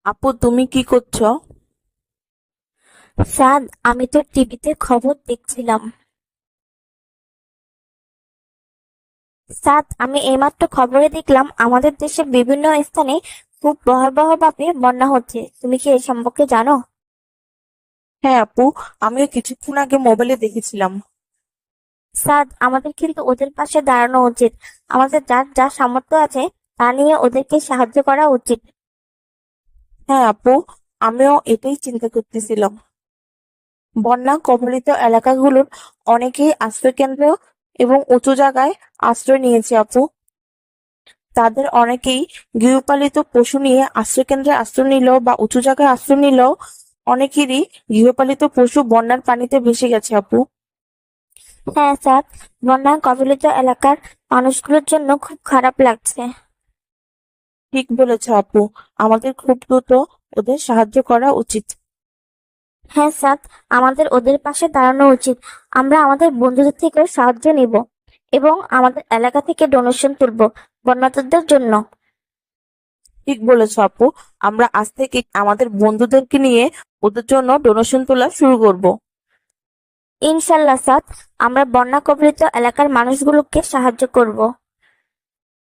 আপু, তুমি কি করছো? সাদ, আমি তো টিভিতে খবর দেখছিলাম। সাদ, আমি এইমাত্র খবরে দেখলাম আমাদের দেশের বিভিন্ন স্থানে খুব ভয়াবহভাবে বন্যা হচ্ছে। তুমি কি এই সম্পর্কে জানো? হ্যাঁ আপু, আমিও কিছুক্ষণ আগে মোবাইলে দেখেছিলাম। সাদ, আমাদের কিন্তু ওদের পাশে দাঁড়ানো উচিত। আমাদের যার যা সামর্থ্য আছে তা নিয়ে ওদেরকে সাহায্য করা উচিত। হ্যাঁ আপু, আমিও এটাই চিন্তা করতেছিলাম। বন্যা কবলিত এলাকাগুলোর অনেকেই আশ্রয়কেন্দ্র এবং উঁচু জায়গায় আশ্রয় নিয়েছে আপু। তাদের অনেকেই গৃহপালিত পশু নিয়ে আশ্রয়কেন্দ্রে আশ্রয় নিলেও বা উঁচু জায়গায় আশ্রয় নিলেও অনেকেরই গৃহপালিত পশু বন্যার পানিতে ভেসে গেছে আপু। হ্যাঁ সাদ, বন্যা কবলিত এলাকার মানুষগুলোর জন্য খুব খারাপ লাগছে। ঠিক বলেছ আপু, আমাদের খুব দ্রুত ওদের সাহায্য করা উচিত। হ্যাঁ সাদ, আমাদের ওদের পাশে দাঁড়ানো উচিত। আমরা আমাদের বন্ধুদের থেকে সাহায্য নিব এবং আমাদের এলাকা থেকে ডোনেশন তুলবো বন্যার্তদের জন্য। ঠিক বলেছ আপু, আমরা আজ থেকে আমাদের বন্ধুদেরকে নিয়ে ওদের জন্য ডোনেশন তোলা শুরু করব। ইনশাল্লাহ সাদ, আমরা বন্যা কবলিত এলাকার মানুষগুলোকে সাহায্য করব।